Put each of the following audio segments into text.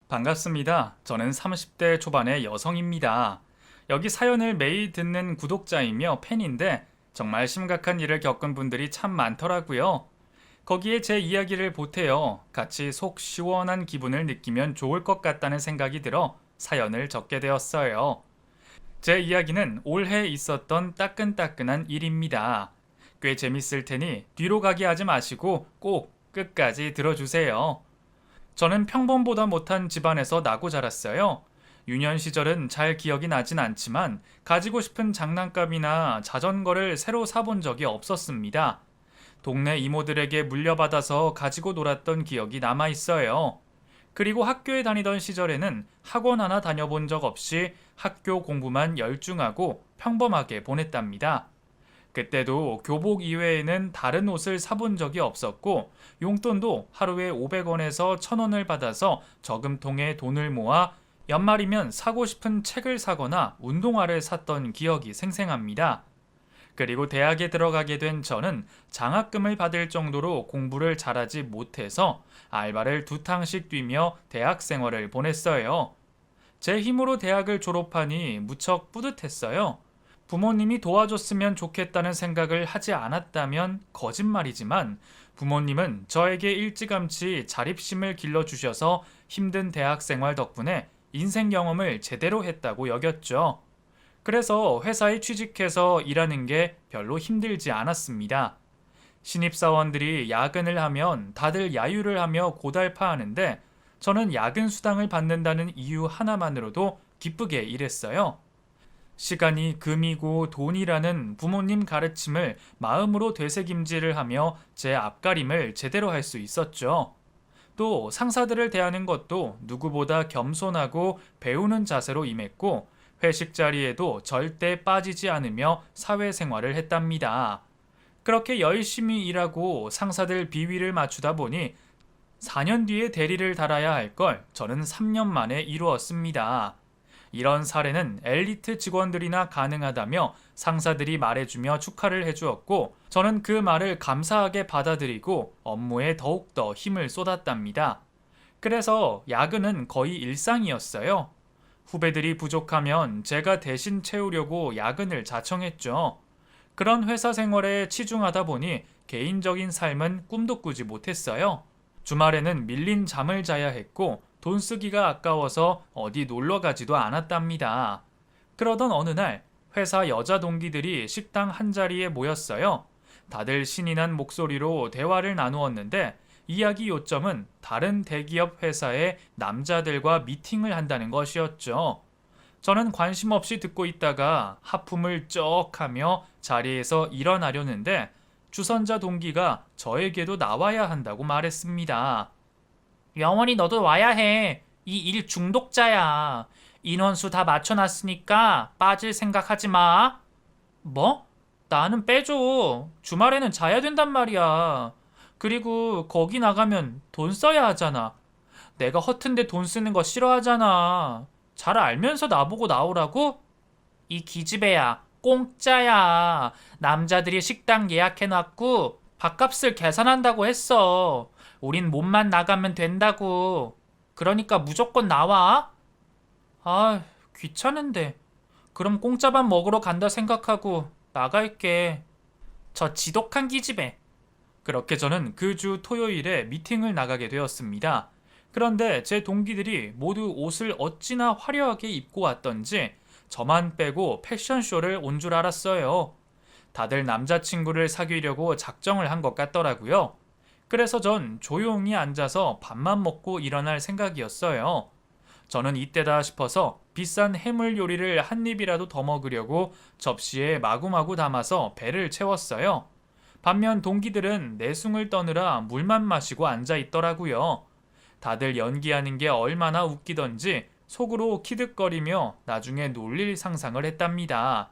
반갑습니다. 저는 30대 초반의 여성입니다. 여기 사연을 매일 듣는 구독자이며 팬인데 정말 심각한 일을 겪은 분들이 참 많더라고요. 거기에 제 이야기를 보태어 같이 속 시원한 기분을 느끼면 좋을 것 같다는 생각이 들어 사연을 적게 되었어요. 제 이야기는 올해 있었던 따끈따끈한 일입니다. 꽤 재밌을 테니 뒤로 가게 하지 마시고 꼭 끝까지 들어주세요. 저는 평범보다 못한 집안에서 나고 자랐어요. 유년 시절은 잘 기억이 나진 않지만 가지고 싶은 장난감이나 자전거를 새로 사본 적이 없었습니다. 동네 이모들에게 물려받아서 가지고 놀았던 기억이 남아 있어요. 그리고 학교에 다니던 시절에는 학원 하나 다녀본 적 없이 학교 공부만 열중하고 평범하게 보냈답니다. 그때도 교복 이외에는 다른 옷을 사본 적이 없었고 용돈도 하루에 500원에서 1000원을 받아서 저금통에 돈을 모아 연말이면 사고 싶은 책을 사거나 운동화를 샀던 기억이 생생합니다. 그리고 대학에 들어가게 된 저는 장학금을 받을 정도로 공부를 잘하지 못해서 알바를 2탕씩 뛰며 대학 생활을 보냈어요. 제 힘으로 대학을 졸업하니 무척 뿌듯했어요. 부모님이 도와줬으면 좋겠다는 생각을 하지 않았다면 거짓말이지만 부모님은 저에게 일찌감치 자립심을 길러주셔서 힘든 대학 생활 덕분에 인생 경험을 제대로 했다고 여겼죠. 그래서 회사에 취직해서 일하는 게 별로 힘들지 않았습니다. 신입사원들이 야근을 하면 다들 야유를 하며 고달파하는데 저는 야근 수당을 받는다는 이유 하나만으로도 기쁘게 일했어요. 시간이 금이고 돈이라는 부모님 가르침을 마음으로 되새김질을 하며 제 앞가림을 제대로 할 수 있었죠. 또 상사들을 대하는 것도 누구보다 겸손하고 배우는 자세로 임했고 회식 자리에도 절대 빠지지 않으며 사회생활을 했답니다. 그렇게 열심히 일하고 상사들 비위를 맞추다 보니 4년 뒤에 대리를 달아야 할 걸 저는 3년 만에 이루었습니다. 이런 사례는 엘리트 직원들이나 가능하다며 상사들이 말해주며 축하를 해주었고 저는 그 말을 감사하게 받아들이고 업무에 더욱더 힘을 쏟았답니다. 그래서 야근은 거의 일상이었어요. 후배들이 부족하면 제가 대신 채우려고 야근을 자청했죠. 그런 회사 생활에 치중하다 보니 개인적인 삶은 꿈도 꾸지 못했어요. 주말에는 밀린 잠을 자야 했고 돈 쓰기가 아까워서 어디 놀러 가지도 않았답니다. 그러던 어느 날 회사 여자 동기들이 식당 한자리에 모였어요. 다들 신이 난 목소리로 대화를 나누었는데 이야기 요점은 다른 대기업 회사의 남자들과 미팅을 한다는 것이었죠. 저는 관심 없이 듣고 있다가 하품을 쩍 하며 자리에서 일어나려는데 주선자 동기가 저에게도 나와야 한다고 말했습니다. 영원히 너도 와야 해. 이 일 중독자야. 인원수 다 맞춰놨으니까 빠질 생각하지 마. 뭐? 나는 빼줘. 주말에는 자야 된단 말이야. 그리고 거기 나가면 돈 써야 하잖아. 내가 허튼데 돈 쓰는 거 싫어하잖아. 잘 알면서 나보고 나오라고? 이 기집애야. 공짜야. 남자들이 식당 예약해놨고 밥값을 계산한다고 했어. 우린 몸만 나가면 된다고. 그러니까 무조건 나와. 아, 귀찮은데. 그럼 공짜밥 먹으러 간다 생각하고 나갈게. 저 지독한 기집애. 그렇게 저는 그 주 토요일에 미팅을 나가게 되었습니다. 그런데 제 동기들이 모두 옷을 어찌나 화려하게 입고 왔던지 저만 빼고 패션쇼를 온 줄 알았어요. 다들 남자친구를 사귀려고 작정을 한 것 같더라고요. 그래서 전 조용히 앉아서 밥만 먹고 일어날 생각이었어요. 저는 이때다 싶어서 비싼 해물 요리를 한 입이라도 더 먹으려고 접시에 마구마구 담아서 배를 채웠어요. 반면 동기들은 내숭을 떠느라 물만 마시고 앉아 있더라고요. 다들 연기하는 게 얼마나 웃기던지 속으로 키득거리며 나중에 놀릴 상상을 했답니다.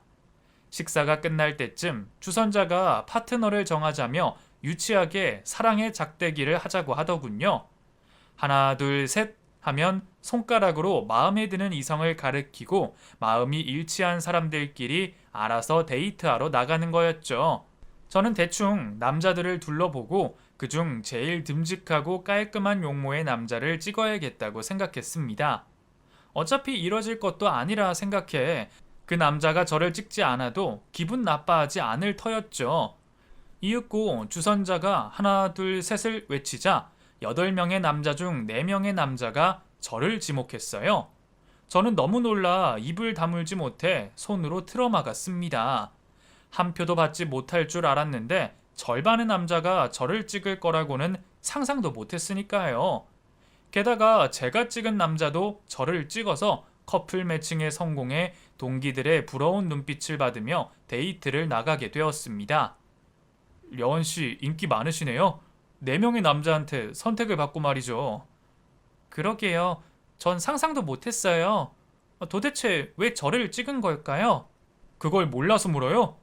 식사가 끝날 때쯤 주선자가 파트너를 정하자며 유치하게 사랑의 작대기를 하자고 하더군요. 하나, 둘, 셋 하면 손가락으로 마음에 드는 이성을 가리키고 마음이 일치한 사람들끼리 알아서 데이트하러 나가는 거였죠. 저는 대충 남자들을 둘러보고 그중 제일 듬직하고 깔끔한 용모의 남자를 찍어야겠다고 생각했습니다. 어차피 이뤄질 것도 아니라 생각해 그 남자가 저를 찍지 않아도 기분 나빠하지 않을 터였죠. 이윽고 주선자가 하나 둘 셋을 외치자 8명의 남자 중 4명의 남자가 저를 지목했어요. 저는 너무 놀라 입을 다물지 못해 손으로 틀어막았습니다. 한 표도 받지 못할 줄 알았는데 절반의 남자가 저를 찍을 거라고는 상상도 못했으니까요. 게다가 제가 찍은 남자도 저를 찍어서 커플 매칭에 성공해 동기들의 부러운 눈빛을 받으며 데이트를 나가게 되었습니다. 려원 씨 인기 많으시네요. 4명의 남자한테 선택을 받고 말이죠. 그러게요. 전 상상도 못했어요. 도대체 왜 저를 찍은 걸까요? 그걸 몰라서 물어요?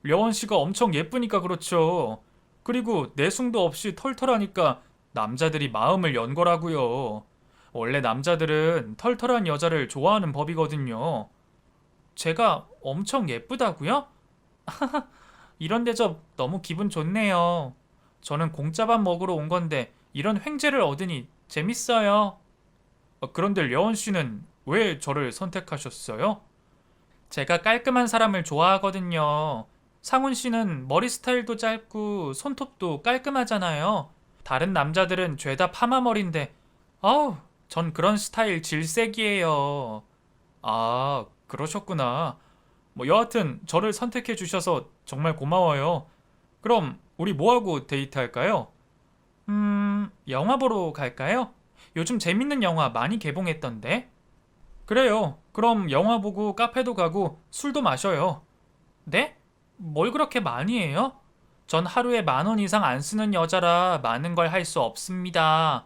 려원 씨가 엄청 예쁘니까 그렇죠. 그리고 내숭도 없이 털털하니까 남자들이 마음을 연 거라고요. 원래 남자들은 털털한 여자를 좋아하는 법이거든요. 제가 엄청 예쁘다고요? 이런 대접 너무 기분 좋네요. 저는 공짜밥 먹으러 온 건데 이런 횡재를 얻으니 재밌어요. 그런데 려원 씨는 왜 저를 선택하셨어요? 제가 깔끔한 사람을 좋아하거든요. 상훈 씨는 머리 스타일도 짧고 손톱도 깔끔하잖아요. 다른 남자들은 죄다 파마머리인데 아우, 전 그런 스타일 질색이에요. 아, 그러셨구나. 뭐 여하튼 저를 선택해 주셔서 정말 고마워요. 그럼 우리 뭐하고 데이트할까요? 영화 보러 갈까요? 요즘 재밌는 영화 많이 개봉했던데. 그래요. 그럼 영화 보고 카페도 가고 술도 마셔요. 네? 뭘 그렇게 많이 해요? 전 하루에 10,000원 이상 안 쓰는 여자라 많은 걸 할 수 없습니다.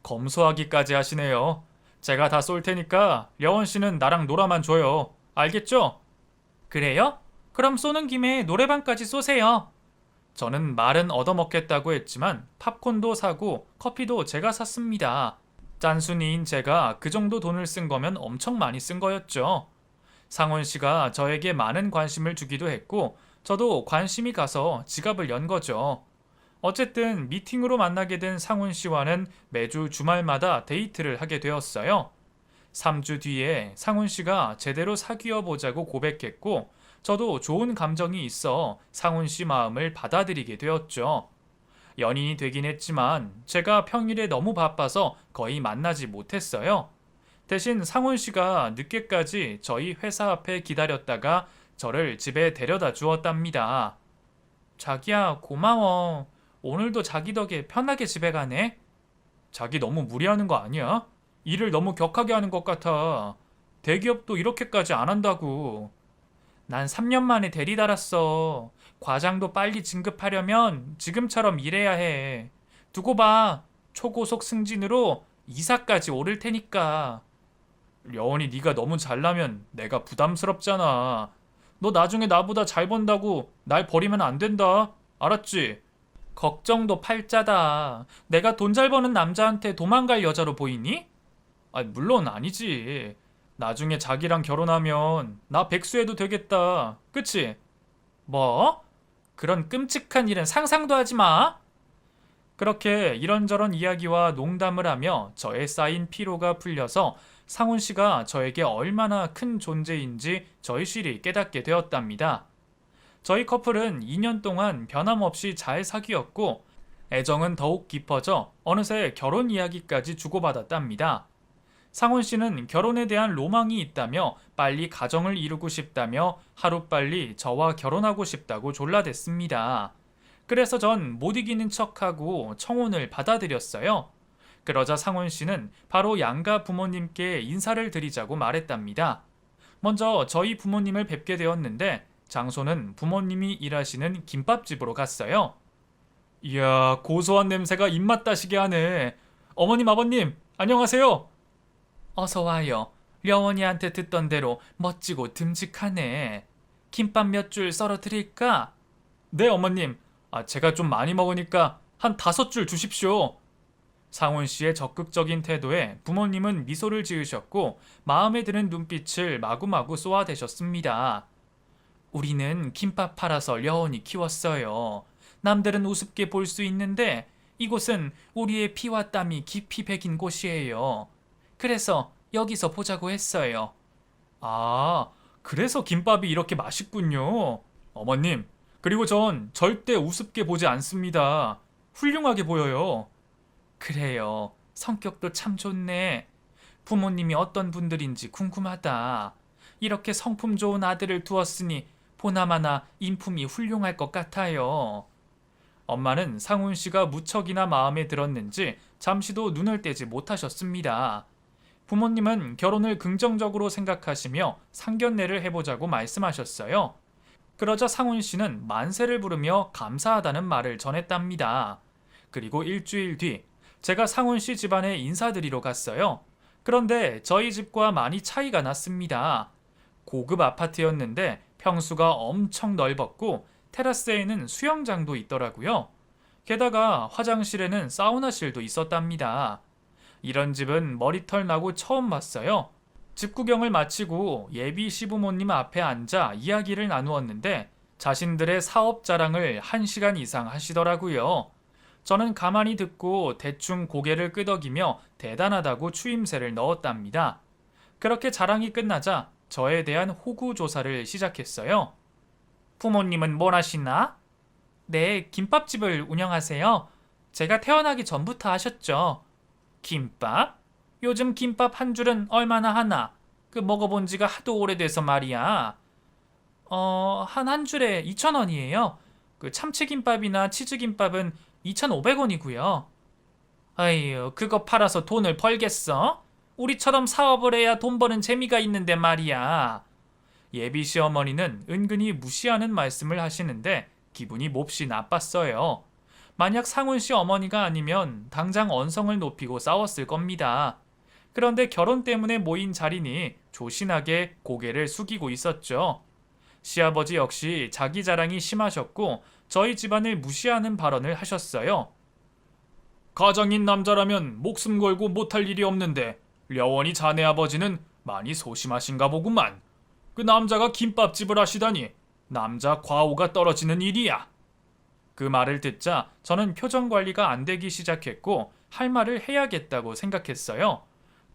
검소하기까지 하시네요. 제가 다 쏠 테니까 려원 씨는 나랑 놀아만 줘요. 알겠죠? 그래요? 그럼 쏘는 김에 노래방까지 쏘세요. 저는 말은 얻어먹겠다고 했지만 팝콘도 사고 커피도 제가 샀습니다. 짠순이인 제가 그 정도 돈을 쓴 거면 엄청 많이 쓴 거였죠. 상원 씨가 저에게 많은 관심을 주기도 했고 저도 관심이 가서 지갑을 연 거죠. 어쨌든 미팅으로 만나게 된 상훈 씨와는 매주 주말마다 데이트를 하게 되었어요. 3주 뒤에 상훈 씨가 제대로 사귀어 보자고 고백했고 저도 좋은 감정이 있어 상훈 씨 마음을 받아들이게 되었죠. 연인이 되긴 했지만 제가 평일에 너무 바빠서 거의 만나지 못했어요. 대신 상훈 씨가 늦게까지 저희 회사 앞에 기다렸다가 저를 집에 데려다 주었답니다. 자기야, 고마워. 오늘도 자기 덕에 편하게 집에 가네. 자기 너무 무리하는 거 아니야? 일을 너무 격하게 하는 것 같아. 대기업도 이렇게까지 안 한다고. 난 3년 만에 대리 달았어. 과장도 빨리 진급하려면 지금처럼 일해야 해. 두고 봐. 초고속 승진으로 이사까지 오를 테니까. 려원이 네가 너무 잘나면 내가 부담스럽잖아. 너 나중에 나보다 잘 번다고 날 버리면 안 된다. 알았지? 걱정도 팔자다. 내가 돈 잘 버는 남자한테 도망갈 여자로 보이니? 물론 아니지. 나중에 자기랑 결혼하면 나 백수해도 되겠다. 그치? 뭐? 그런 끔찍한 일은 상상도 하지 마. 그렇게 이런저런 이야기와 농담을 하며 저의 쌓인 피로가 풀려서 상훈 씨가 저에게 얼마나 큰 존재인지 저희실이 깨닫게 되었답니다. 저희 커플은 2년 동안 변함없이 잘 사귀었고 애정은 더욱 깊어져 어느새 결혼 이야기까지 주고받았답니다. 상훈 씨는 결혼에 대한 로망이 있다며 빨리 가정을 이루고 싶다며 하루빨리 저와 결혼하고 싶다고 졸라댔습니다. 그래서 전 못 이기는 척하고 청혼을 받아들였어요. 그러자 상훈 씨는 바로 양가 부모님께 인사를 드리자고 말했답니다. 먼저 저희 부모님을 뵙게 되었는데 장소는 부모님이 일하시는 김밥집으로 갔어요. 이야, 고소한 냄새가 입맛 다시게 하네. 어머님, 아버님, 안녕하세요. 어서 와요. 려원이한테 듣던 대로 멋지고 듬직하네. 김밥 몇 줄 썰어 드릴까? 네, 어머님. 제가 좀 많이 먹으니까 한 5줄 주십시오. 상훈 씨의 적극적인 태도에 부모님은 미소를 지으셨고 마음에 드는 눈빛을 마구마구 쏘아대셨습니다. 우리는 김밥 팔아서 려원이 키웠어요. 남들은 우습게 볼 수 있는데 이곳은 우리의 피와 땀이 깊이 배긴 곳이에요. 그래서 여기서 보자고 했어요. 아, 그래서 김밥이 이렇게 맛있군요. 어머님, 그리고 전 절대 우습게 보지 않습니다. 훌륭하게 보여요. 그래요. 성격도 참 좋네. 부모님이 어떤 분들인지 궁금하다. 이렇게 성품 좋은 아들을 두었으니 보나마나 인품이 훌륭할 것 같아요. 엄마는 상훈 씨가 무척이나 마음에 들었는지 잠시도 눈을 떼지 못하셨습니다. 부모님은 결혼을 긍정적으로 생각하시며 상견례를 해보자고 말씀하셨어요. 그러자 상훈 씨는 만세를 부르며 감사하다는 말을 전했답니다. 그리고 일주일 뒤 제가 상훈 씨 집안에 인사드리러 갔어요. 그런데 저희 집과 많이 차이가 났습니다. 고급 아파트였는데 평수가 엄청 넓었고 테라스에는 수영장도 있더라고요. 게다가 화장실에는 사우나실도 있었답니다. 이런 집은 머리털 나고 처음 봤어요. 집 구경을 마치고 예비 시부모님 앞에 앉아 이야기를 나누었는데 자신들의 사업 자랑을 1시간 이상 하시더라고요. 저는 가만히 듣고 대충 고개를 끄덕이며 대단하다고 추임새를 넣었답니다. 그렇게 자랑이 끝나자 저에 대한 호구 조사를 시작했어요. 부모님은 뭘 하시나? 네, 김밥집을 운영하세요. 제가 태어나기 전부터 하셨죠. 김밥? 요즘 김밥 한 줄은 얼마나 하나? 먹어본 지가 하도 오래돼서 말이야. 한 줄에 2,000원이에요. 참치김밥이나 치즈김밥은 2,500원이고요. 아유, 그거 팔아서 돈을 벌겠어? 우리처럼 사업을 해야 돈 버는 재미가 있는데 말이야. 예비 시어머니는 은근히 무시하는 말씀을 하시는데 기분이 몹시 나빴어요. 만약 상훈 씨 어머니가 아니면 당장 언성을 높이고 싸웠을 겁니다. 그런데 결혼 때문에 모인 자리니 조신하게 고개를 숙이고 있었죠. 시아버지 역시 자기 자랑이 심하셨고 저희 집안을 무시하는 발언을 하셨어요. 가장인 남자라면 목숨 걸고 못할 일이 없는데 려원이 자네 아버지는 많이 소심하신가 보구만. 그 남자가 김밥집을 하시다니 남자 과오가 떨어지는 일이야. 그 말을 듣자 저는 표정 관리가 안 되기 시작했고 할 말을 해야겠다고 생각했어요.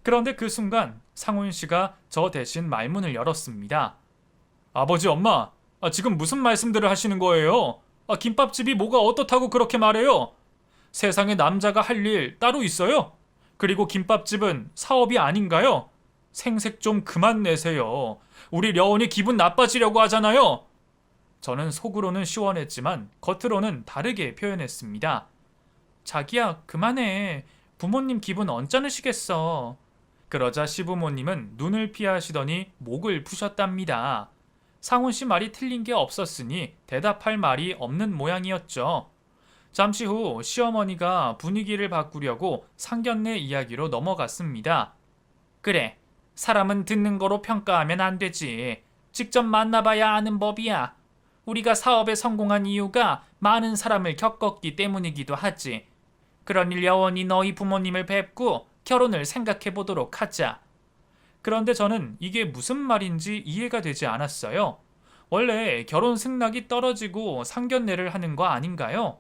그런데 그 순간 상훈 씨가 저 대신 말문을 열었습니다. 아버지, 엄마, 지금 무슨 말씀들을 하시는 거예요? 김밥집이 뭐가 어떻다고 그렇게 말해요? 세상에 남자가 할 일 따로 있어요? 그리고 김밥집은 사업이 아닌가요? 생색 좀 그만 내세요. 우리 려원이 기분 나빠지려고 하잖아요. 저는 속으로는 시원했지만 겉으로는 다르게 표현했습니다. 자기야, 그만해. 부모님 기분 언짢으시겠어. 그러자 시부모님은 눈을 피하시더니 목을 푸셨답니다. 상훈 씨 말이 틀린 게 없었으니 대답할 말이 없는 모양이었죠. 잠시 후 시어머니가 분위기를 바꾸려고 상견례 이야기로 넘어갔습니다. 그래, 사람은 듣는 거로 평가하면 안 되지. 직접 만나봐야 아는 법이야. 우리가 사업에 성공한 이유가 많은 사람을 겪었기 때문이기도 하지. 그러니 려원이 너희 부모님을 뵙고 결혼을 생각해 보도록 하자. 그런데 저는 이게 무슨 말인지 이해가 되지 않았어요. 원래 결혼 승낙이 떨어지고 상견례를 하는 거 아닌가요?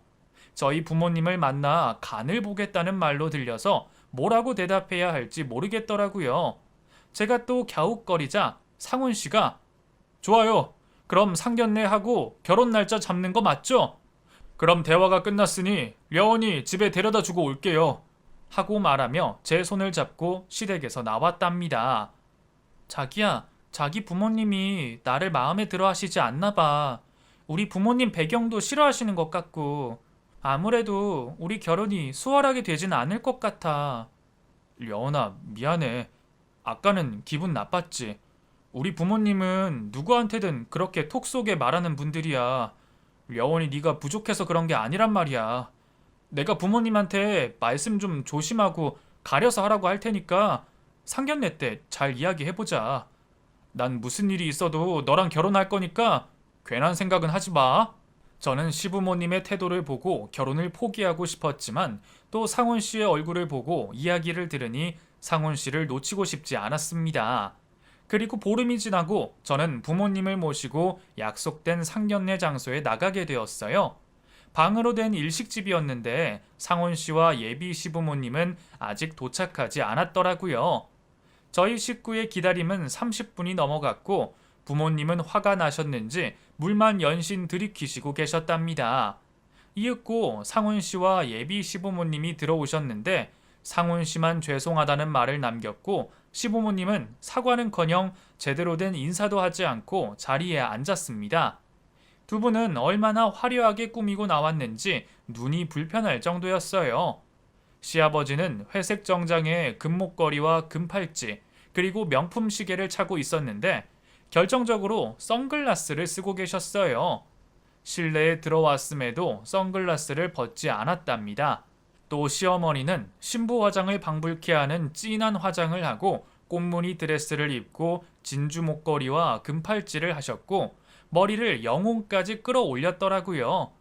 저희 부모님을 만나 간을 보겠다는 말로 들려서 뭐라고 대답해야 할지 모르겠더라고요. 제가 또 갸웃거리자 상훈 씨가 좋아요. 그럼 상견례하고 결혼 날짜 잡는 거 맞죠? 그럼 대화가 끝났으니 려원이 집에 데려다 주고 올게요. 하고 말하며 제 손을 잡고 시댁에서 나왔답니다. 자기야, 자기 부모님이 나를 마음에 들어 하시지 않나 봐. 우리 부모님 배경도 싫어하시는 것 같고 아무래도 우리 결혼이 수월하게 되진 않을 것 같아. 려원아, 미안해. 아까는 기분 나빴지. 우리 부모님은 누구한테든 그렇게 톡 쏘게 말하는 분들이야. 려원이 네가 부족해서 그런 게 아니란 말이야. 내가 부모님한테 말씀 좀 조심하고 가려서 하라고 할 테니까 상견례 때 잘 이야기해보자. 난 무슨 일이 있어도 너랑 결혼할 거니까 괜한 생각은 하지 마. 저는 시부모님의 태도를 보고 결혼을 포기하고 싶었지만 또 상훈 씨의 얼굴을 보고 이야기를 들으니 상훈 씨를 놓치고 싶지 않았습니다. 그리고 보름이 지나고 저는 부모님을 모시고 약속된 상견례 장소에 나가게 되었어요. 방으로 된 일식집이었는데 상훈 씨와 예비 시부모님은 아직 도착하지 않았더라고요. 저희 식구의 기다림은 30분이 넘어갔고 부모님은 화가 나셨는지 물만 연신 들이키시고 계셨답니다. 이윽고 상훈 씨와 예비 시부모님이 들어오셨는데 상훈 씨만 죄송하다는 말을 남겼고 시부모님은 사과는커녕 제대로 된 인사도 하지 않고 자리에 앉았습니다. 두 분은 얼마나 화려하게 꾸미고 나왔는지 눈이 불편할 정도였어요. 시아버지는 회색 정장에 금목걸이와 금팔찌 그리고 명품 시계를 차고 있었는데 결정적으로 선글라스를 쓰고 계셨어요. 실내에 들어왔음에도 선글라스를 벗지 않았답니다. 또 시어머니는 신부 화장을 방불케 하는 진한 화장을 하고 꽃무늬 드레스를 입고 진주 목걸이와 금팔찌를 하셨고 머리를 영혼까지 끌어올렸더라고요.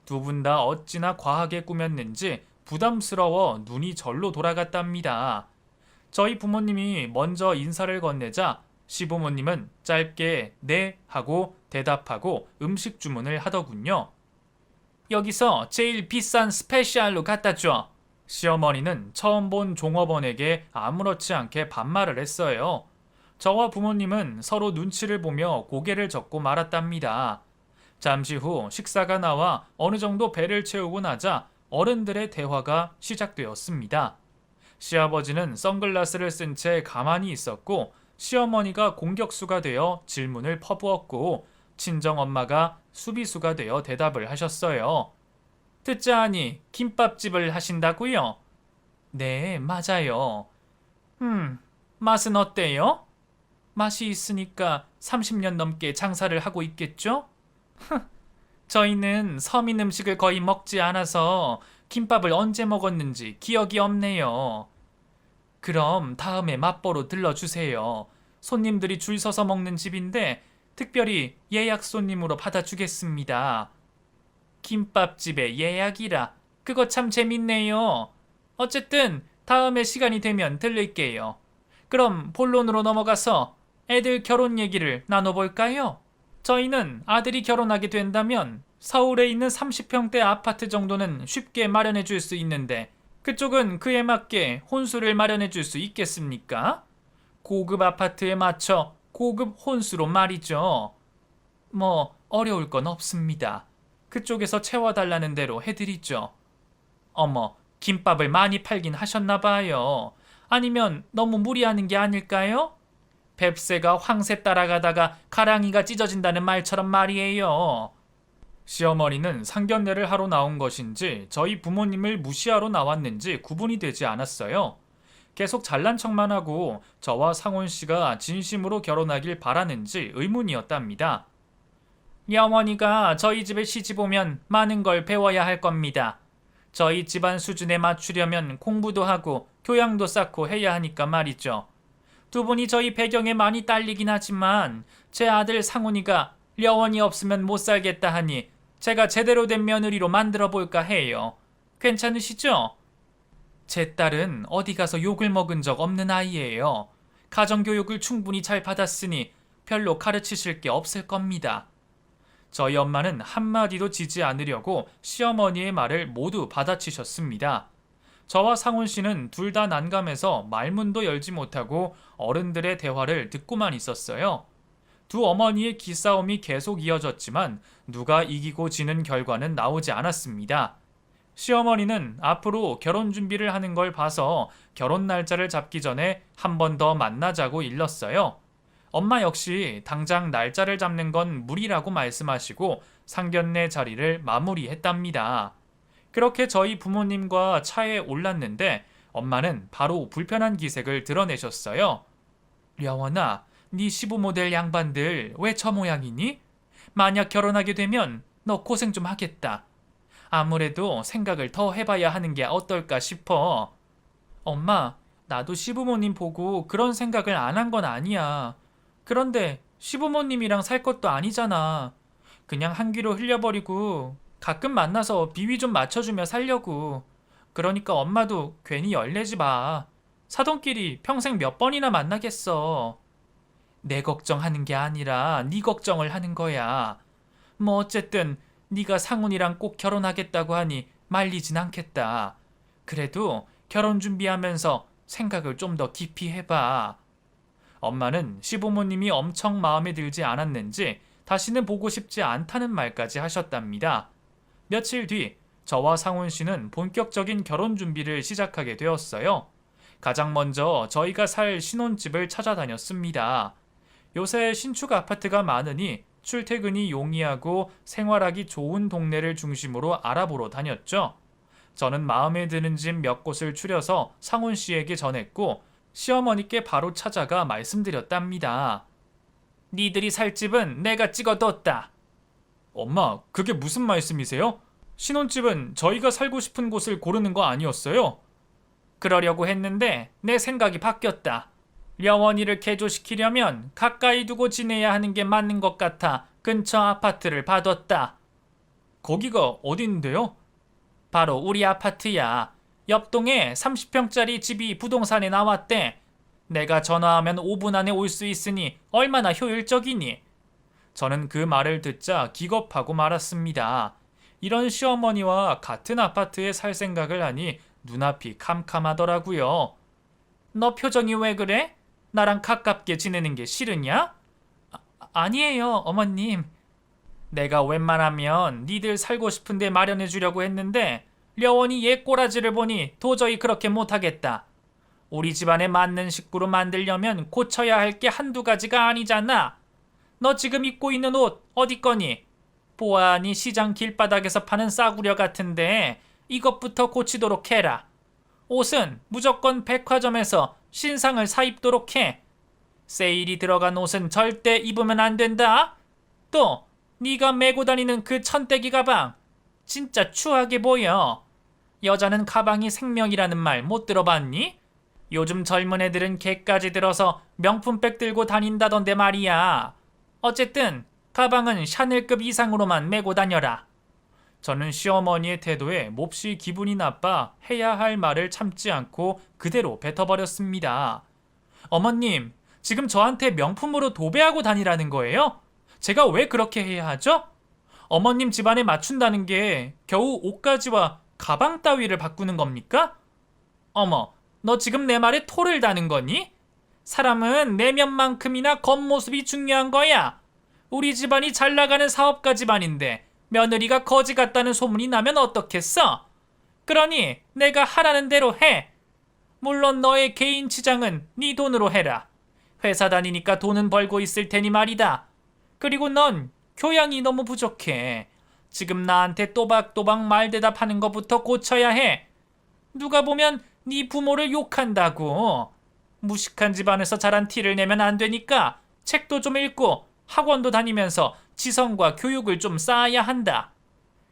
두 분 다 어찌나 과하게 꾸몄는지 부담스러워 눈이 절로 돌아갔답니다. 저희 부모님이 먼저 인사를 건네자 시부모님은 짧게 네 하고 대답하고 음식 주문을 하더군요. 여기서 제일 비싼 스페셜로 갖다 줘. 시어머니는 처음 본 종업원에게 아무렇지 않게 반말을 했어요. 저와 부모님은 서로 눈치를 보며 고개를 젓고 말았답니다. 잠시 후 식사가 나와 어느 정도 배를 채우고 나자 어른들의 대화가 시작되었습니다. 시아버지는 선글라스를 쓴 채 가만히 있었고 시어머니가 공격수가 되어 질문을 퍼부었고 친정엄마가 수비수가 되어 대답을 하셨어요. 듣자하니 김밥집을 하신다고요? 네, 맞아요. 맛은 어때요? 맛이 있으니까 30년 넘게 장사를 하고 있겠죠? 저희는 서민 음식을 거의 먹지 않아서 김밥을 언제 먹었는지 기억이 없네요. 그럼 다음에 맛보러 들러주세요. 손님들이 줄 서서 먹는 집인데 특별히 예약 손님으로 받아주겠습니다. 김밥집에 예약이라. 그거 참 재밌네요. 어쨌든 다음에 시간이 되면 들를게요. 그럼 본론으로 넘어가서 애들 결혼 얘기를 나눠볼까요? 저희는 아들이 결혼하게 된다면 서울에 있는 30평대 아파트 정도는 쉽게 마련해 줄 수 있는데 그쪽은 그에 맞게 혼수를 마련해 줄 수 있겠습니까? 고급 아파트에 맞춰 고급 혼수로 말이죠. 뭐 어려울 건 없습니다. 그쪽에서 채워달라는 대로 해드리죠. 어머, 김밥을 많이 팔긴 하셨나 봐요. 아니면 너무 무리하는 게 아닐까요? 뱁새가 황새 따라가다가 가랑이가 찢어진다는 말처럼 말이에요. 시어머니는 상견례를 하러 나온 것인지 저희 부모님을 무시하러 나왔는지 구분이 되지 않았어요. 계속 잘난 척만 하고 저와 상훈 씨가 진심으로 결혼하길 바라는지 의문이었답니다. 어머니가 저희 집에 시집 오면 많은 걸 배워야 할 겁니다. 저희 집안 수준에 맞추려면 공부도 하고 교양도 쌓고 해야 하니까 말이죠. 두 분이 저희 배경에 많이 딸리긴 하지만 제 아들 상훈이가 려원이 없으면 못 살겠다 하니 제가 제대로 된 며느리로 만들어 볼까 해요. 괜찮으시죠? 제 딸은 어디 가서 욕을 먹은 적 없는 아이예요. 가정교육을 충분히 잘 받았으니 별로 가르치실 게 없을 겁니다. 저희 엄마는 한마디도 지지 않으려고 시어머니의 말을 모두 받아치셨습니다. 저와 상훈 씨는 둘 다 난감해서 말문도 열지 못하고 어른들의 대화를 듣고만 있었어요. 두 어머니의 기싸움이 계속 이어졌지만 누가 이기고 지는 결과는 나오지 않았습니다. 시어머니는 앞으로 결혼 준비를 하는 걸 봐서 결혼 날짜를 잡기 전에 한 번 더 만나자고 일렀어요. 엄마 역시 당장 날짜를 잡는 건 무리라고 말씀하시고 상견례 자리를 마무리했답니다. 그렇게 저희 부모님과 차에 올랐는데 엄마는 바로 불편한 기색을 드러내셨어요. 려원아, 네 시부모 될 양반들 왜 저 모양이니? 만약 결혼하게 되면 너 고생 좀 하겠다. 아무래도 생각을 더 해봐야 하는 게 어떨까 싶어. 엄마, 나도 시부모님 보고 그런 생각을 안 한 건 아니야. 그런데 시부모님이랑 살 것도 아니잖아. 그냥 한 귀로 흘려버리고 가끔 만나서 비위 좀 맞춰주며 살려고. 그러니까 엄마도 괜히 열내지 마. 사돈끼리 평생 몇 번이나 만나겠어. 내 걱정하는 게 아니라 네 걱정을 하는 거야. 뭐 어쨌든 네가 상훈이랑 꼭 결혼하겠다고 하니 말리진 않겠다. 그래도 결혼 준비하면서 생각을 좀 더 깊이 해봐. 엄마는 시부모님이 엄청 마음에 들지 않았는지 다시는 보고 싶지 않다는 말까지 하셨답니다. 며칠 뒤 저와 상훈 씨는 본격적인 결혼 준비를 시작하게 되었어요. 가장 먼저 저희가 살 신혼집을 찾아다녔습니다. 요새 신축 아파트가 많으니 출퇴근이 용이하고 생활하기 좋은 동네를 중심으로 알아보러 다녔죠. 저는 마음에 드는 집 몇 곳을 추려서 상훈 씨에게 전했고 시어머니께 바로 찾아가 말씀드렸답니다. 니들이 살 집은 내가 찍어뒀다. 엄마, 그게 무슨 말씀이세요? 신혼집은 저희가 살고 싶은 곳을 고르는 거 아니었어요? 그러려고 했는데 내 생각이 바뀌었다. 려원이를 개조시키려면 가까이 두고 지내야 하는 게 맞는 것 같아 근처 아파트를 봐뒀다. 거기가 어딘데요? 바로 우리 아파트야. 옆동에 30평짜리 집이 부동산에 나왔대. 내가 전화하면 5분 안에 올 수 있으니 얼마나 효율적이니? 저는 그 말을 듣자 기겁하고 말았습니다. 이런 시어머니와 같은 아파트에 살 생각을 하니 눈앞이 캄캄하더라고요. 너 표정이 왜 그래? 나랑 가깝게 지내는 게 싫으냐? 아니에요, 어머님. 내가 웬만하면 니들 살고 싶은데 마련해 주려고 했는데 려원이 얘 꼬라지를 보니 도저히 그렇게 못하겠다. 우리 집안에 맞는 식구로 만들려면 고쳐야 할 게 한두 가지가 아니잖아. 너 지금 입고 있는 옷 어디 거니? 보아하니 시장 길바닥에서 파는 싸구려 같은데 이것부터 고치도록 해라. 옷은 무조건 백화점에서 신상을 사 입도록 해. 세일이 들어간 옷은 절대 입으면 안 된다. 또 네가 메고 다니는 그 천대기 가방 진짜 추하게 보여. 여자는 가방이 생명이라는 말 못 들어봤니? 요즘 젊은 애들은 개까지 들어서 명품백 들고 다닌다던데 말이야. 어쨌든 가방은 샤넬급 이상으로만 메고 다녀라. 저는 시어머니의 태도에 몹시 기분이 나빠 해야 할 말을 참지 않고 그대로 뱉어버렸습니다. 어머님, 지금 저한테 명품으로 도배하고 다니라는 거예요? 제가 왜 그렇게 해야 하죠? 어머님 집안에 맞춘다는 게 겨우 옷가지와 가방 따위를 바꾸는 겁니까? 어머, 너 지금 내 말에 토를 다는 거니? 사람은 내면만큼이나 겉모습이 중요한 거야. 우리 집안이 잘 나가는 사업가 집안인데 며느리가 거지 같다는 소문이 나면 어떻겠어? 그러니 내가 하라는 대로 해. 물론 너의 개인 치장은 네 돈으로 해라. 회사 다니니까 돈은 벌고 있을 테니 말이다. 그리고 넌 교양이 너무 부족해. 지금 나한테 또박또박 말 대답하는 것부터 고쳐야 해. 누가 보면 네 부모를 욕한다고. 무식한 집안에서 자란 티를 내면 안 되니까 책도 좀 읽고 학원도 다니면서 지성과 교육을 좀 쌓아야 한다.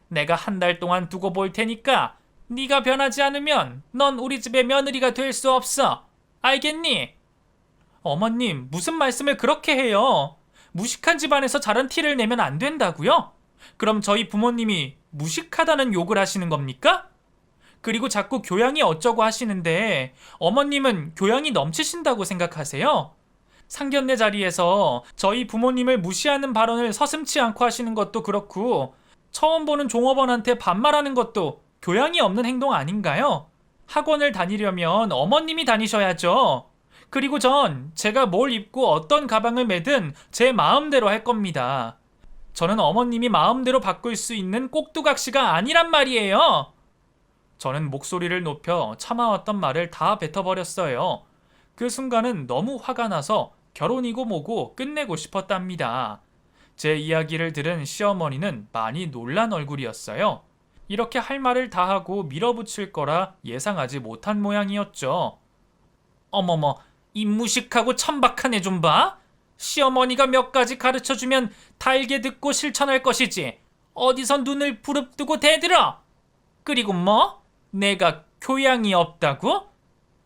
내가 한 달 동안 두고 볼 테니까 네가 변하지 않으면 넌 우리 집의 며느리가 될 수 없어. 알겠니? 어머님, 무슨 말씀을 그렇게 해요? 무식한 집안에서 자란 티를 내면 안 된다고요? 그럼 저희 부모님이 무식하다는 욕을 하시는 겁니까? 그리고 자꾸 교양이 어쩌고 하시는데 어머님은 교양이 넘치신다고 생각하세요? 상견례 자리에서 저희 부모님을 무시하는 발언을 서슴지 않고 하시는 것도 그렇고 처음 보는 종업원한테 반말하는 것도 교양이 없는 행동 아닌가요? 학원을 다니려면 어머님이 다니셔야죠. 그리고 전 제가 뭘 입고 어떤 가방을 매든 제 마음대로 할 겁니다. 저는 어머님이 마음대로 바꿀 수 있는 꼭두각시가 아니란 말이에요. 저는 목소리를 높여 참아왔던 말을 다 뱉어버렸어요. 그 순간은 너무 화가 나서 결혼이고 뭐고 끝내고 싶었답니다. 제 이야기를 들은 시어머니는 많이 놀란 얼굴이었어요. 이렇게 할 말을 다 하고 밀어붙일 거라 예상하지 못한 모양이었죠. 어머머, 이 무식하고 천박한 애 좀 봐. 시어머니가 몇 가지 가르쳐주면 달게 듣고 실천할 것이지. 어디서 눈을 부릅뜨고 대들어. 그리고 뭐? 내가 교양이 없다고?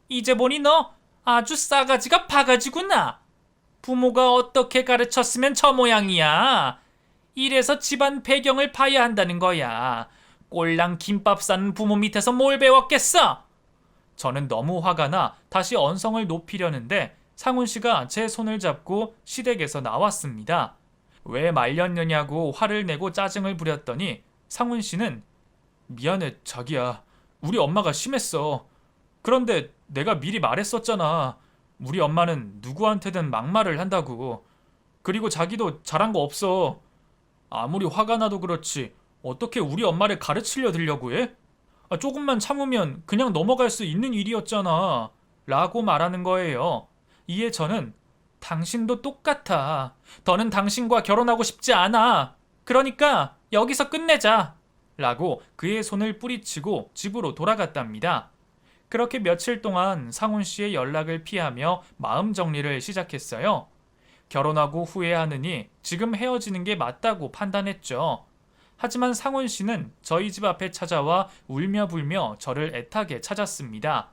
이제 보니 너 아주 싸가지가 바가지구나. 부모가 어떻게 가르쳤으면 저 모양이야. 이래서 집안 배경을 봐야 한다는 거야. 꼴랑 김밥 싸는 부모 밑에서 뭘 배웠겠어? 저는 너무 화가 나 다시 언성을 높이려는데 상훈 씨가 제 손을 잡고 시댁에서 나왔습니다. 왜 말렸느냐고 화를 내고 짜증을 부렸더니 상훈 씨는 미안해 자기야. 우리 엄마가 심했어. 그런데 내가 미리 말했었잖아. 우리 엄마는 누구한테든 막말을 한다고. 그리고 자기도 잘한 거 없어. 아무리 화가 나도 그렇지 어떻게 우리 엄마를 가르치려 들려고 해? 조금만 참으면 그냥 넘어갈 수 있는 일이었잖아. 라고 말하는 거예요. 이에 저는 당신도 똑같아. 더는 당신과 결혼하고 싶지 않아. 그러니까 여기서 끝내자. 라고 그의 손을 뿌리치고 집으로 돌아갔답니다. 그렇게 며칠 동안 상훈 씨의 연락을 피하며 마음 정리를 시작했어요. 결혼하고 후회하느니 지금 헤어지는 게 맞다고 판단했죠. 하지만 상훈 씨는 저희 집 앞에 찾아와 울며 불며 저를 애타게 찾았습니다.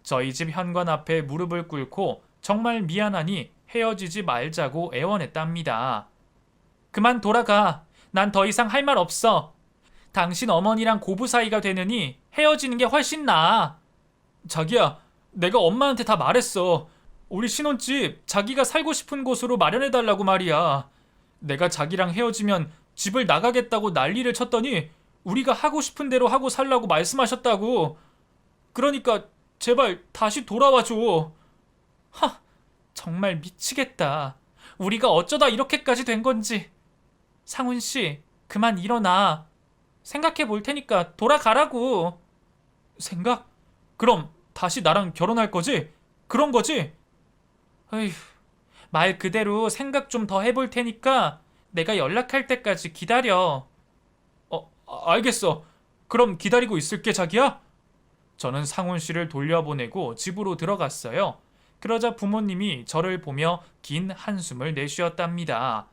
저희 집 현관 앞에 무릎을 꿇고 정말 미안하니 헤어지지 말자고 애원했답니다. 그만 돌아가. 난 더 이상 할 말 없어. 당신 어머니랑 고부 사이가 되느니 헤어지는 게 훨씬 나아. 자기야, 내가 엄마한테 다 말했어. 우리 신혼집 자기가 살고 싶은 곳으로 마련해달라고 말이야. 내가 자기랑 헤어지면 집을 나가겠다고 난리를 쳤더니 우리가 하고 싶은 대로 하고 살라고 말씀하셨다고. 그러니까 제발 다시 돌아와줘. 하, 정말 미치겠다. 우리가 어쩌다 이렇게까지 된 건지. 상훈 씨, 그만 일어나. 생각해 볼 테니까 돌아가라고. 생각? 그럼 다시 나랑 결혼할 거지? 그런 거지? 어휴, 말 그대로 생각 좀 더 해볼 테니까 내가 연락할 때까지 기다려. 알겠어. 그럼 기다리고 있을게, 자기야. 저는 상훈 씨를 돌려보내고 집으로 들어갔어요. 그러자 부모님이 저를 보며 긴 한숨을 내쉬었답니다.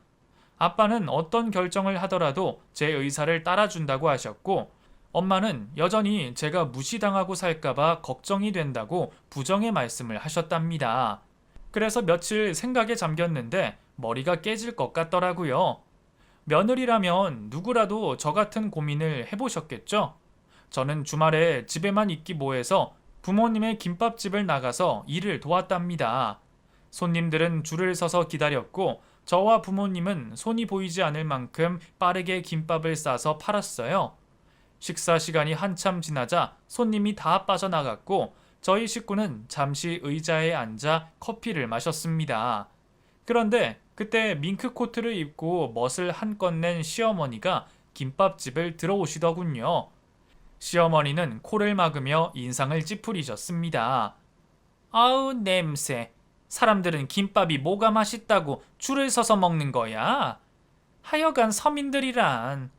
아빠는 어떤 결정을 하더라도 제 의사를 따라준다고 하셨고, 엄마는 여전히 제가 무시당하고 살까봐 걱정이 된다고 부정의 말씀을 하셨답니다. 그래서 며칠 생각에 잠겼는데 머리가 깨질 것 같더라고요. 며느리라면 누구라도 저 같은 고민을 해보셨겠죠? 저는 주말에 집에만 있기 뭐해서 부모님의 김밥집을 나가서 일을 도왔답니다. 손님들은 줄을 서서 기다렸고 저와 부모님은 손이 보이지 않을 만큼 빠르게 김밥을 싸서 팔았어요. 식사 시간이 한참 지나자 손님이 다 빠져나갔고 저희 식구는 잠시 의자에 앉아 커피를 마셨습니다. 그런데 그때 밍크코트를 입고 멋을 한껏 낸 시어머니가 김밥집을 들어오시더군요. 시어머니는 코를 막으며 인상을 찌푸리셨습니다. 아우 냄새. 사람들은 김밥이 뭐가 맛있다고 줄을 서서 먹는 거야? 하여간 서민들이란.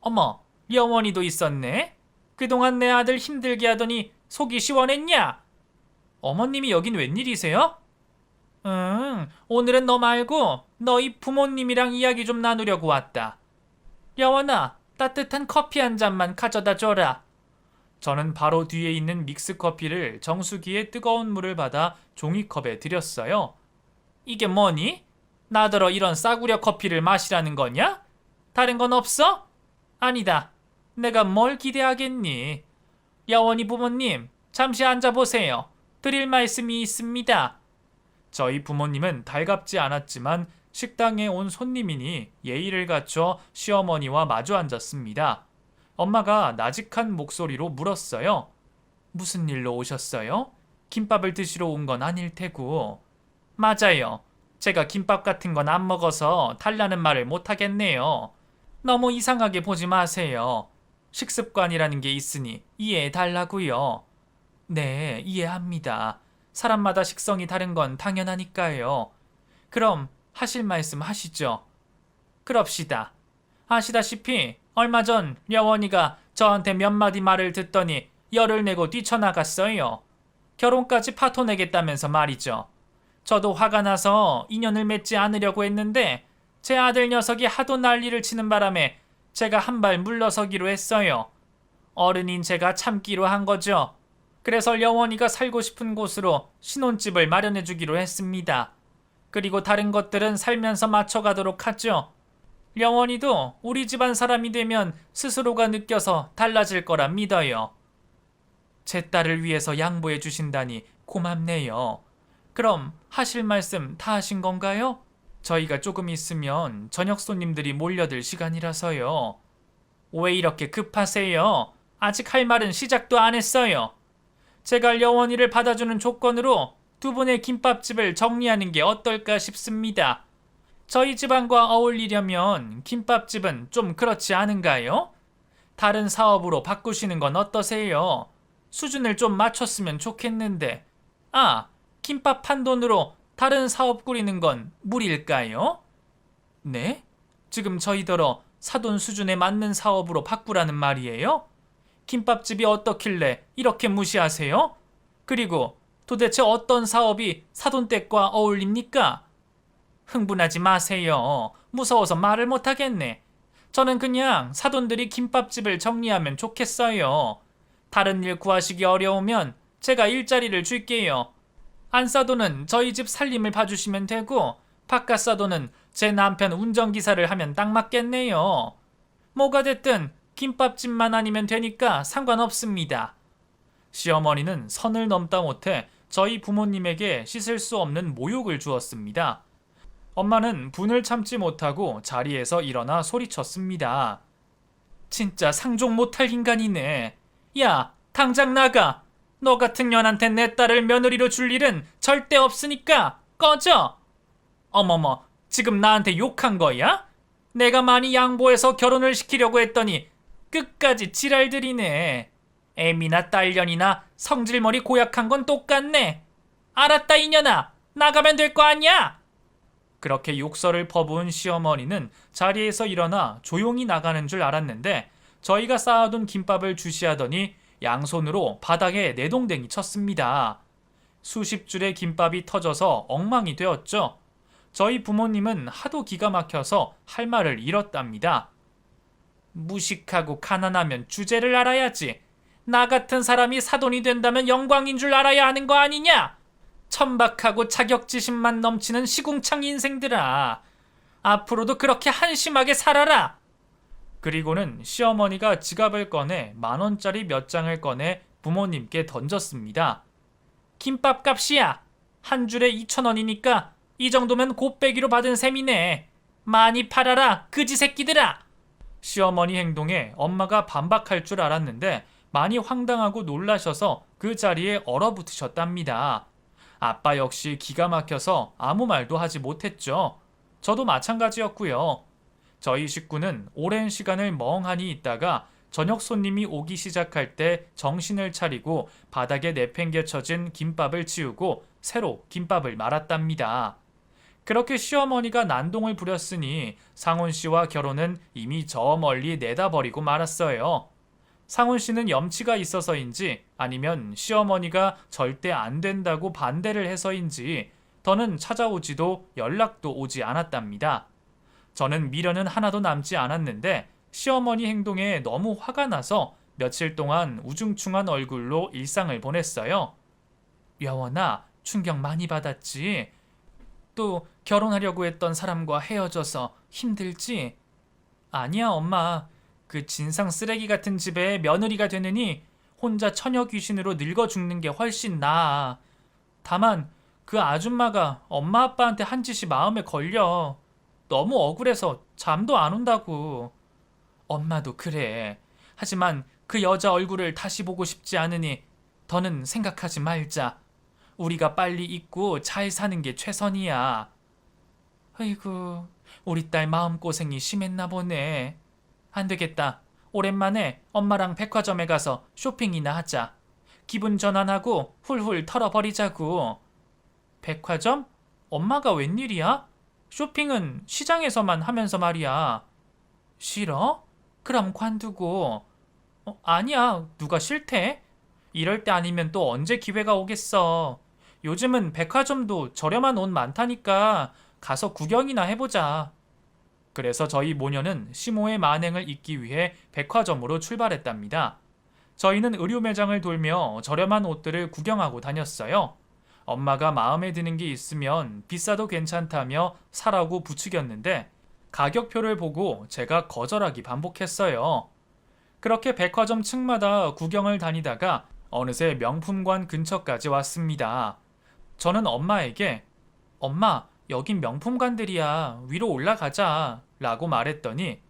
어머, 여원이도 있었네? 그동안 내 아들 힘들게 하더니 속이 시원했냐? 어머님이 여긴 웬일이세요? 오늘은 너 말고 너희 부모님이랑 이야기 좀 나누려고 왔다. 여원아, 따뜻한 커피 한 잔만 가져다 줘라. 저는 바로 뒤에 있는 믹스커피를 정수기에 뜨거운 물을 받아 종이컵에 들였어요. 이게 뭐니? 나더러 이런 싸구려 커피를 마시라는 거냐? 다른 건 없어? 아니다. 내가 뭘 기대하겠니? 여원이 부모님, 잠시 앉아보세요. 드릴 말씀이 있습니다. 저희 부모님은 달갑지 않았지만 식당에 온 손님이니 예의를 갖춰 시어머니와 마주 앉았습니다. 엄마가 나직한 목소리로 물었어요. 무슨 일로 오셨어요? 김밥을 드시러 온 건 아닐 테고. 맞아요. 제가 김밥 같은 건 안 먹어서 달라는 말을 못 하겠네요. 너무 이상하게 보지 마세요. 식습관이라는 게 있으니 이해해 달라고요. 네, 이해합니다. 사람마다 식성이 다른 건 당연하니까요. 그럼 하실 말씀 하시죠. 그럽시다. 아시다시피 얼마 전 여원이가 저한테 몇 마디 말을 듣더니 열을 내고 뛰쳐나갔어요. 결혼까지 파토내겠다면서 말이죠. 저도 화가 나서 인연을 맺지 않으려고 했는데 제 아들 녀석이 하도 난리를 치는 바람에 제가 한 발 물러서기로 했어요. 어른인 제가 참기로 한 거죠. 그래서 여원이가 살고 싶은 곳으로 신혼집을 마련해주기로 했습니다. 그리고 다른 것들은 살면서 맞춰가도록 하죠. 영원이도 우리 집안 사람이 되면 스스로가 느껴서 달라질 거라 믿어요. 제 딸을 위해서 양보해 주신다니 고맙네요. 그럼 하실 말씀 다 하신 건가요? 저희가 조금 있으면 저녁 손님들이 몰려들 시간이라서요. 왜 이렇게 급하세요? 아직 할 말은 시작도 안 했어요. 제가 려원이를 받아주는 조건으로 두 분의 김밥집을 정리하는 게 어떨까 싶습니다. 저희 집안과 어울리려면 김밥집은 좀 그렇지 않은가요? 다른 사업으로 바꾸시는 건 어떠세요? 수준을 좀 맞췄으면 좋겠는데. 아, 김밥 판 돈으로 다른 사업 꾸리는 건 무리일까요? 네? 지금 저희더러 사돈 수준에 맞는 사업으로 바꾸라는 말이에요? 김밥집이 어떻길래 이렇게 무시하세요? 그리고 도대체 어떤 사업이 사돈댁과 어울립니까? 흥분하지 마세요. 무서워서 말을 못하겠네. 저는 그냥 사돈들이 김밥집을 정리하면 좋겠어요. 다른 일 구하시기 어려우면 제가 일자리를 줄게요. 안사돈은 저희 집 살림을 봐주시면 되고 바깥사돈은 제 남편 운전기사를 하면 딱 맞겠네요. 뭐가 됐든 김밥집만 아니면 되니까 상관없습니다. 시어머니는 선을 넘다 못해 저희 부모님에게 씻을 수 없는 모욕을 주었습니다. 엄마는 분을 참지 못하고 자리에서 일어나 소리쳤습니다. 진짜 상종 못할 인간이네. 야, 당장 나가. 너 같은 년한테 내 딸을 며느리로 줄 일은 절대 없으니까 꺼져. 어머머, 지금 나한테 욕한 거야? 내가 많이 양보해서 결혼을 시키려고 했더니 끝까지 지랄들이네. 애미나 딸년이나 성질머리 고약한 건 똑같네. 알았다 이년아, 나가면 될 거 아니야? 그렇게 욕설을 퍼부은 시어머니는 자리에서 일어나 조용히 나가는 줄 알았는데 저희가 쌓아둔 김밥을 주시하더니 양손으로 바닥에 내동댕이 쳤습니다. 수십 줄의 김밥이 터져서 엉망이 되었죠. 저희 부모님은 하도 기가 막혀서 할 말을 잃었답니다. 무식하고 가난하면 주제를 알아야지. 나 같은 사람이 사돈이 된다면 영광인 줄 알아야 하는 거 아니냐? 천박하고 자격지심만 넘치는 시궁창 인생들아. 앞으로도 그렇게 한심하게 살아라. 그리고는 시어머니가 지갑을 꺼내 10,000원짜리 몇 장을 꺼내 부모님께 던졌습니다. 김밥 값이야. 한 줄에 2,000원이니까 이 정도면 곱빼기로 받은 셈이네. 많이 팔아라, 그지 새끼들아. 시어머니 행동에 엄마가 반박할 줄 알았는데 많이 황당하고 놀라셔서 그 자리에 얼어붙으셨답니다. 아빠 역시 기가 막혀서 아무 말도 하지 못했죠. 저도 마찬가지였고요. 저희 식구는 오랜 시간을 멍하니 있다가 저녁 손님이 오기 시작할 때 정신을 차리고 바닥에 내팽개쳐진 김밥을 치우고 새로 김밥을 말았답니다. 그렇게 시어머니가 난동을 부렸으니 상훈 씨와 결혼은 이미 저 멀리 내다버리고 말았어요. 상훈 씨는 염치가 있어서인지 아니면 시어머니가 절대 안 된다고 반대를 해서인지 더는 찾아오지도 연락도 오지 않았답니다. 저는 미련은 하나도 남지 않았는데 시어머니 행동에 너무 화가 나서 며칠 동안 우중충한 얼굴로 일상을 보냈어요. 여원아, 충격 많이 받았지? 또 결혼하려고 했던 사람과 헤어져서 힘들지? 아니야, 엄마. 그 진상 쓰레기 같은 집에 며느리가 되느니 혼자 처녀 귀신으로 늙어 죽는 게 훨씬 나아. 다만 그 아줌마가 엄마 아빠한테 한 짓이 마음에 걸려. 너무 억울해서 잠도 안 온다고. 엄마도 그래. 하지만 그 여자 얼굴을 다시 보고 싶지 않으니 더는 생각하지 말자. 우리가 빨리 잊고 잘 사는 게 최선이야. 아이고, 우리 딸 마음고생이 심했나 보네. 안 되겠다. 오랜만에 엄마랑 백화점에 가서 쇼핑이나 하자. 기분 전환하고 훌훌 털어버리자고. 백화점? 엄마가 웬일이야? 쇼핑은 시장에서만 하면서 말이야. 싫어? 그럼 관두고. 아니야. 누가 싫대? 이럴 때 아니면 또 언제 기회가 오겠어. 요즘은 백화점도 저렴한 옷 많다니까 가서 구경이나 해보자. 그래서 저희 모녀는 시모의 만행을 잇기 위해 백화점으로 출발했답니다. 저희는 의류 매장을 돌며 저렴한 옷들을 구경하고 다녔어요. 엄마가 마음에 드는 게 있으면 비싸도 괜찮다며 사라고 부추겼는데 가격표를 보고 제가 거절하기 반복했어요. 그렇게 백화점 층마다 구경을 다니다가 어느새 명품관 근처까지 왔습니다. 저는 엄마에게 엄마, 여긴 명품관들이야. 위로 올라가자. 라고 말했더니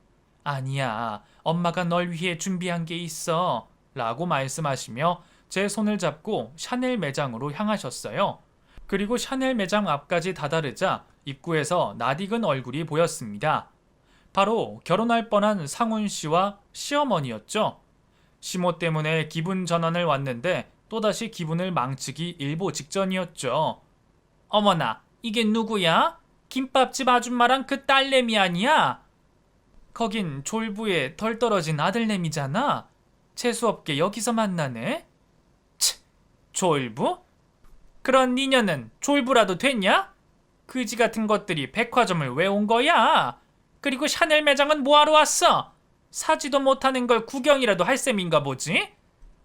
아니야. 엄마가 널 위해 준비한 게 있어. 라고 말씀하시며 제 손을 잡고 샤넬 매장으로 향하셨어요. 그리고 샤넬 매장 앞까지 다다르자 입구에서 낯익은 얼굴이 보였습니다. 바로 결혼할 뻔한 상훈 씨와 시어머니였죠. 시모 때문에 기분 전환을 왔는데 또다시 기분을 망치기 일보 직전이었죠. 어머나, 이게 누구야? 김밥집 아줌마랑 그 딸내미 아니야? 거긴 졸부의 덜 떨어진 아들내미잖아. 재수없게 여기서 만나네. 치, 졸부? 그런 니녀는 졸부라도 됐냐? 그지 같은 것들이 백화점을 왜 온 거야? 그리고 샤넬 매장은 뭐하러 왔어? 사지도 못하는 걸 구경이라도 할 셈인가 보지?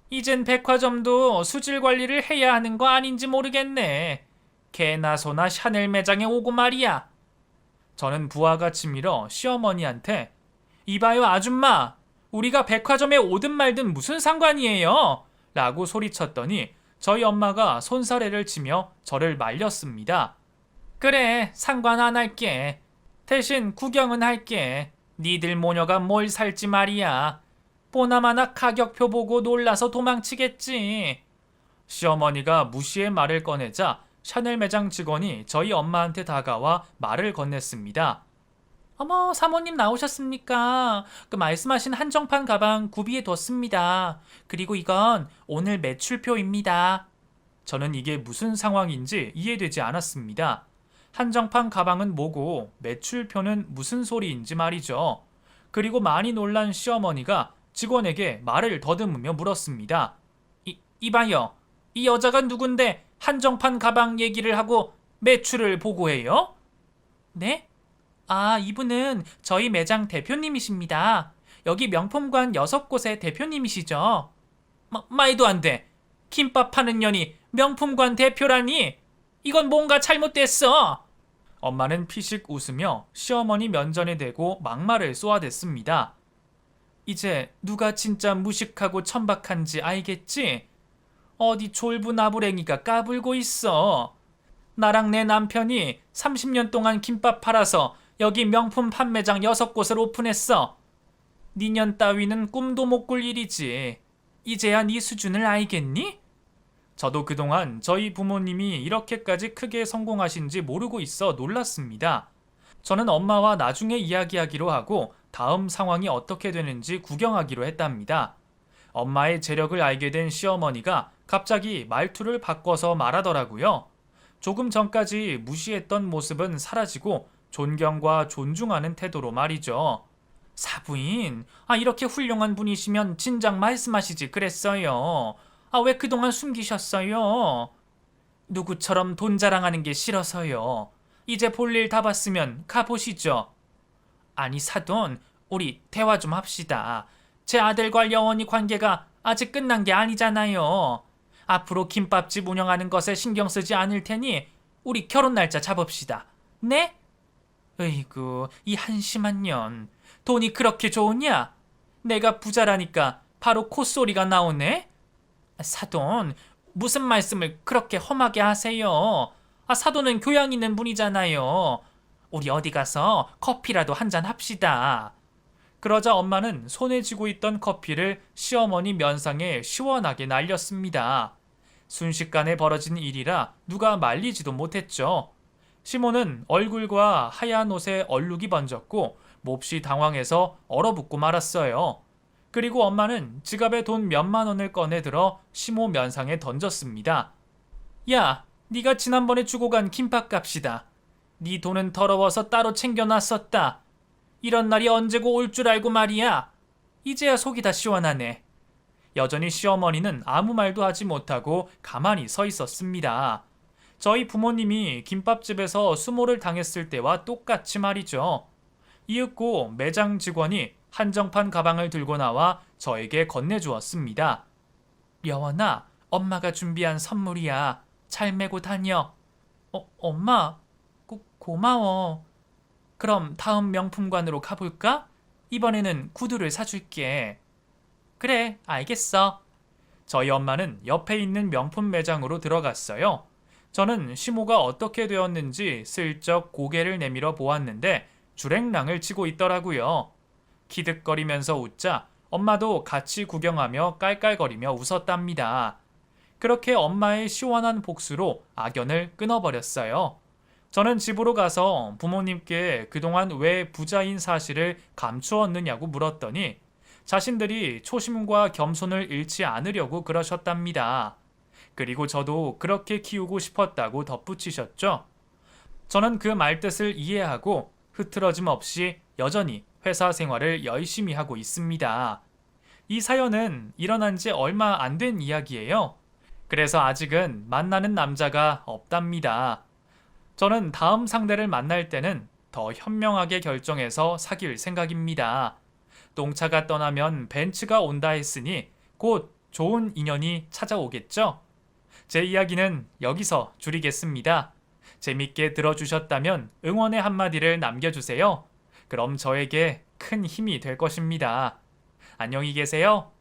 이젠 백화점도 수질 관리를 해야 하는 거 아닌지 모르겠네. 개나 소나 샤넬 매장에 오고 말이야. 저는 부하가 치밀어 시어머니한테 이봐요 아줌마, 우리가 백화점에 오든 말든 무슨 상관이에요? 라고 소리쳤더니 저희 엄마가 손사래를 치며 저를 말렸습니다. 그래, 상관 안 할게. 대신 구경은 할게. 니들 모녀가 뭘 살지 말이야. 보나마나 가격표 보고 놀라서 도망치겠지. 시어머니가 무시의 말을 꺼내자 샤넬 매장 직원이 저희 엄마한테 다가와 말을 건넸습니다. 어머, 사모님 나오셨습니까? 그 말씀하신 한정판 가방 구비해 뒀습니다. 그리고 이건 오늘 매출표입니다. 저는 이게 무슨 상황인지 이해되지 않았습니다. 한정판 가방은 뭐고 매출표는 무슨 소리인지 말이죠. 그리고 많이 놀란 시어머니가 직원에게 말을 더듬으며 물었습니다. 이봐요. 이 여자가 누군데 한정판 가방 얘기를 하고 매출을 보고해요? 네? 아, 이분은 저희 매장 대표님이십니다. 여기 명품관 6곳의 대표님이시죠. 말도 안 돼. 김밥 파는 년이 명품관 대표라니? 이건 뭔가 잘못됐어. 엄마는 피식 웃으며 시어머니 면전에 대고 막말을 쏘아댔습니다. 이제 누가 진짜 무식하고 천박한지 알겠지? 어디 졸부 나부랭이가 까불고 있어. 나랑 내 남편이 30년 동안 김밥 팔아서 여기 명품 판매장 6곳을 오픈했어. 니년 따위는 꿈도 못 꿀 일이지. 이제야 네 수준을 알겠니? 저도 그동안 저희 부모님이 이렇게까지 크게 성공하신지 모르고 있어 놀랐습니다. 저는 엄마와 나중에 이야기하기로 하고 다음 상황이 어떻게 되는지 구경하기로 했답니다. 엄마의 재력을 알게 된 시어머니가 갑자기 말투를 바꿔서 말하더라고요. 조금 전까지 무시했던 모습은 사라지고 존경과 존중하는 태도로 말이죠. 사부인, 이렇게 훌륭한 분이시면 진작 말씀하시지 그랬어요. 왜 그동안 숨기셨어요? 누구처럼 돈 자랑하는 게 싫어서요. 이제 볼일 다 봤으면 가보시죠. 아니 사돈, 우리 대화 좀 합시다. 제 아들과 여원이 관계가 아직 끝난 게 아니잖아요. 앞으로 김밥집 운영하는 것에 신경 쓰지 않을 테니 우리 결혼 날짜 잡읍시다. 네? 으이구, 이 한심한 년. 돈이 그렇게 좋으냐? 내가 부자라니까 바로 콧소리가 나오네? 사돈, 무슨 말씀을 그렇게 험하게 하세요? 사돈은 교양 있는 분이잖아요. 우리 어디 가서 커피라도 한잔 합시다. 그러자 엄마는 손에 쥐고 있던 커피를 시어머니 면상에 시원하게 날렸습니다. 순식간에 벌어진 일이라 누가 말리지도 못했죠. 시모는 얼굴과 하얀 옷에 얼룩이 번졌고 몹시 당황해서 얼어붙고 말았어요. 그리고 엄마는 지갑에 돈 몇만 원을 꺼내 들어 시모 면상에 던졌습니다. 야, 네가 지난번에 주고 간 김밥값이다. 네 돈은 더러워서 따로 챙겨놨었다. 이런 날이 언제고 올 줄 알고 말이야. 이제야 속이 다 시원하네. 여전히 시어머니는 아무 말도 하지 못하고 가만히 서 있었습니다. 저희 부모님이 김밥집에서 수모를 당했을 때와 똑같이 말이죠. 이윽고 매장 직원이 한정판 가방을 들고 나와 저에게 건네주었습니다. 여원아, 엄마가 준비한 선물이야. 잘 메고 다녀. 엄마, 고마워. 그럼 다음 명품관으로 가볼까? 이번에는 구두를 사줄게. 그래, 알겠어. 저희 엄마는 옆에 있는 명품 매장으로 들어갔어요. 저는 시모가 어떻게 되었는지 슬쩍 고개를 내밀어 보았는데 주랭랑을 치고 있더라고요. 키득거리면서 웃자 엄마도 같이 구경하며 깔깔거리며 웃었답니다. 그렇게 엄마의 시원한 복수로 악연을 끊어버렸어요. 저는 집으로 가서 부모님께 그동안 왜 부자인 사실을 감추었느냐고 물었더니 자신들이 초심과 겸손을 잃지 않으려고 그러셨답니다. 그리고 저도 그렇게 키우고 싶었다고 덧붙이셨죠. 저는 그 말뜻을 이해하고 흐트러짐 없이 여전히 회사 생활을 열심히 하고 있습니다. 이 사연은 일어난 지 얼마 안 된 이야기예요. 그래서 아직은 만나는 남자가 없답니다. 저는 다음 상대를 만날 때는 더 현명하게 결정해서 사귈 생각입니다. 똥차가 떠나면 벤츠가 온다 했으니 곧 좋은 인연이 찾아오겠죠? 제 이야기는 여기서 줄이겠습니다. 재밌게 들어주셨다면 응원의 한마디를 남겨주세요. 그럼 저에게 큰 힘이 될 것입니다. 안녕히 계세요.